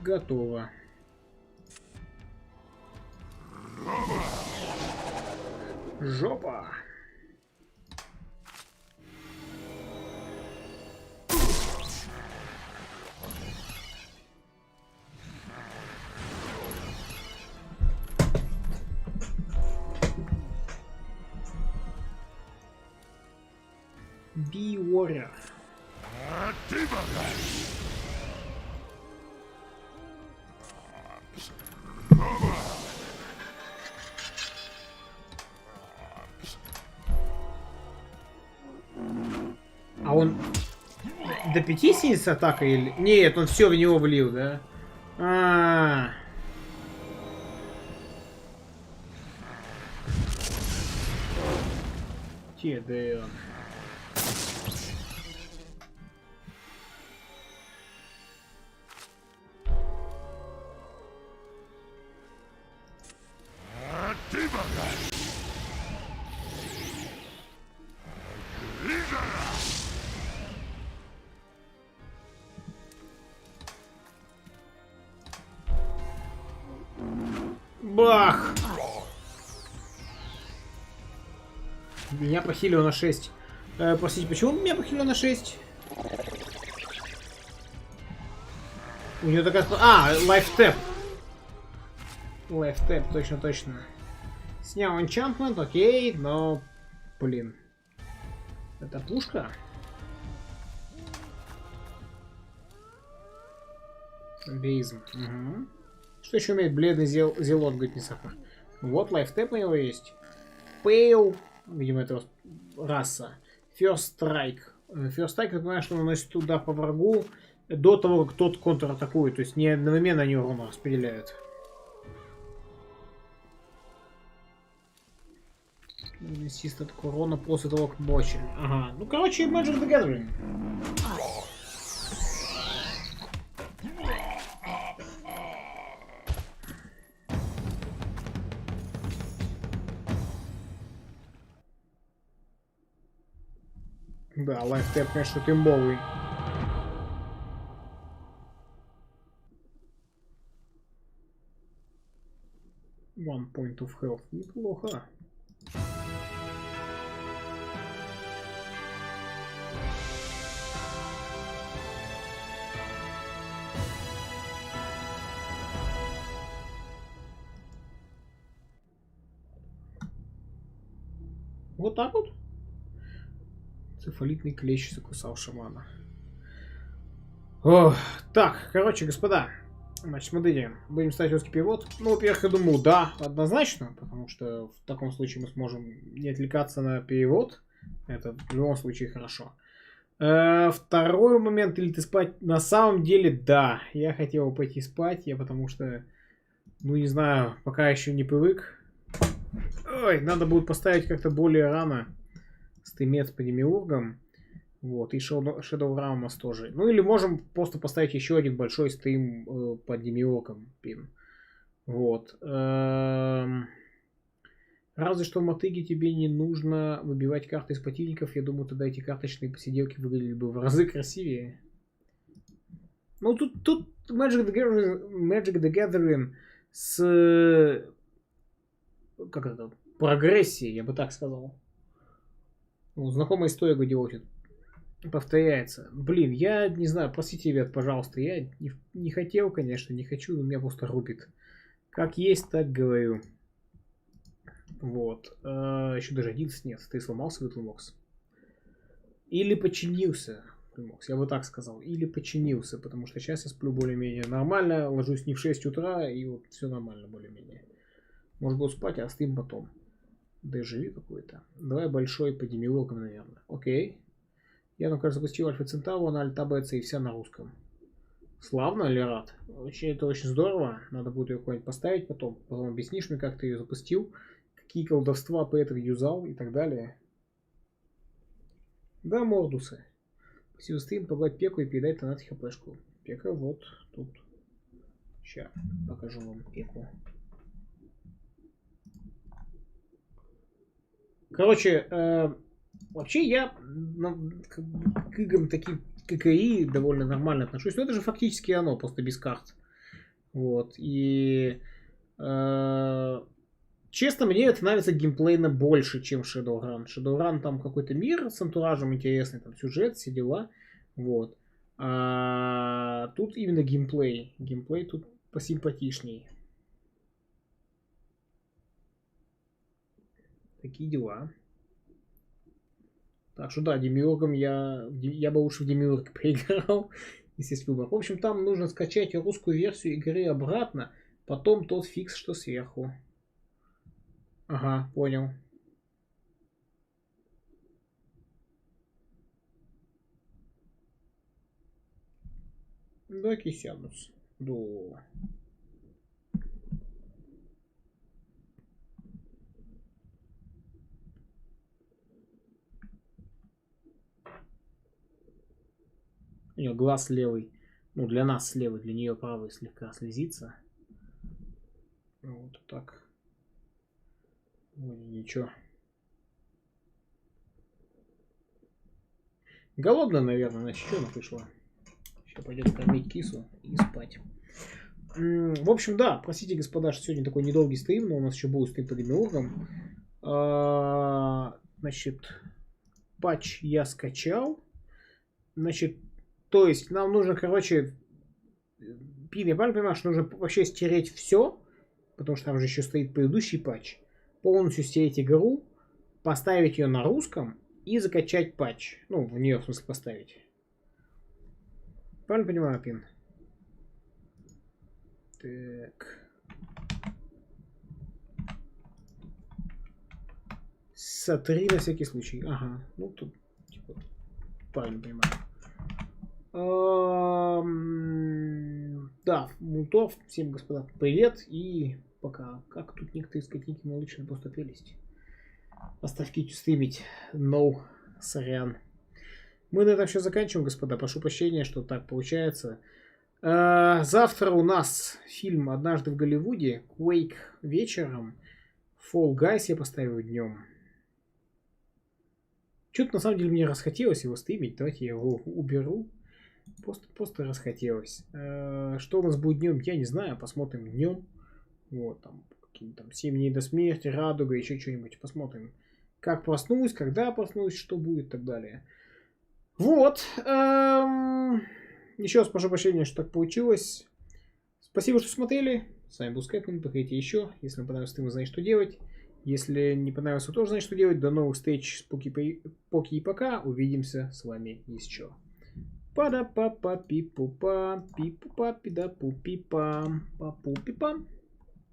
Готово. Жопа. Be warrior. А он до 5 снится атака или... Нет, он все в него влил, да? ТД. Бах! Меня похилило на 6. Простите, почему меня похилило на 6? У нее такая... А, лайфтэп. Лайфтэп, точно. Снял энчантмент, окей, но... Блин. Это пушка? Бейзм. Угу. Что еще умеет бледный зелот, говорит Несаха? Вот лайфтэп у него есть. Пейл. Видимо, это раса. First Strike. First Strike, это понимаешь, что наносит удар по врагу до того, как тот контратакует. То есть не одновременно они урон распределяют. Нанести от урона после того, как бочили. Ага. Ну, короче, Magic the Gathering. Да, лайфтэп, конечно, тимбовый. One point of health. Неплохо. Вот так вот. Цефалитный клещ закусал шамана. Ох, так, короче, господа. Значит, смотрите, будем ставить русский перевод. Ну, во-первых, я думаю, да, однозначно, потому что в таком случае мы сможем не отвлекаться на перевод. Это в любом случае хорошо. Второй момент, или ты спать? На самом деле, да, я хотел пойти спать, потому что, ну, не знаю, пока еще не привык. Ой, надо будет поставить как-то более рано стримец по демиургам. Вот, и Shadow Raumas тоже. Ну, или можем просто поставить еще один большой стрим по демиургам. Вот. Разве что в мотыге тебе не нужно выбивать карты из противников. Я думаю, тогда эти карточные посиделки выглядели бы в разы красивее. Ну, тут Magic the Gathering с... Как это? Прогрессией, я бы так сказал. Ну, знакомая история, где вот повторяется. Блин, я не знаю, простите, ребят, пожалуйста, я не хотел, конечно, не хочу, но меня просто рубит. Как есть, так говорю. Вот. Еще даже 11 нет. Ты сломался, Витлмокс? Или починился, Витлмокс, я бы так сказал. Или починился, потому что сейчас я сплю более-менее нормально, ложусь не в 6 утра, и вот все нормально более-менее. Может буду спать, а стрим потом. Дежави какой-то. Давай большой по демиургам, наверное. Окей. Я, ну, кажется, запустил Альфа Центаву на Альта БЦ и вся на русском. Славно или рад? Это очень здорово. Надо будет ее куда-нибудь поставить потом. Потом объяснишь мне, как ты ее запустил. Какие колдовства по этому юзал и так далее. Да, мордусы. Спасибо, стрим, побывать Пеку и передать донат хпшку. Пека вот тут. Сейчас покажу вам Пеку. Короче, вообще я к играм таким ККИ довольно нормально отношусь. Но это же фактически оно, просто без карт. Вот. И честно, мне это нравится геймплейно больше, чем Shadowrun. Shadowrun там какой-то мир с антуражем интересный, там сюжет, все дела. Вот. А тут именно геймплей. Геймплей тут посимпатичней. Такие дела. Так что да, демиургом я бы лучше в демиург поиграл, если есть выбор. В общем, там нужно скачать русскую версию игры обратно, потом тот фикс, что сверху. Ага, понял. Да, кисянус. Да. У нее глаз левый. Ну, для нас левый, для нее правый слегка слезится. Вот так. Ну, ничего. Голодная, наверное, значит, что она пришла? Сейчас пойдет кормить кису и спать. В общем, да, простите, господа, что сегодня такой недолгий стрим, но у нас еще будет стрим по демиургам. Значит, патч я скачал. Значит, то есть нам нужно, короче, Пин, я правильно понимаю, что нужно вообще стереть все, потому что там же еще стоит предыдущий патч, полностью стереть игру, поставить ее на русском и закачать патч. Ну, в нее, в смысле, поставить. Правильно понимаю, Пин? Так. Сотри на всякий случай. Ага. Ну, тут, типа, правильно понимаю. Да, Мутов, всем, господа, привет и пока. Как тут некоторые скотники молочные, просто прелесть. Оставь Китю стримить. No, сорян. Мы на этом все заканчиваем, господа. Прошу прощения, что так получается. Завтра у нас фильм «Однажды в Голливуде», Quake вечером, Fall Guys я поставил днем. Что-то на самом деле мне расхотелось его стримить. Давайте я его уберу. Просто расхотелось. Что у нас будет днем, я не знаю. Посмотрим днем. Вот, там, какие-то там 7 дней до смерти, Радуга, еще что-нибудь. Посмотрим, как проснусь, когда проснусь, что будет и так далее. Вот. Еще раз прошу прощения, что так получилось. Спасибо, что смотрели. С вами был Скэпман. Приходите еще. Если вам понравился стрим, вы знаете, что делать. Если не понравился, вы тоже знаете, что делать. До новых встреч. Поки и пока. Увидимся с вами еще. Пада-па-па-пи-пу-па. Пи-пу-па-пи-да-пу-пи-па. Па-пу-пи-па.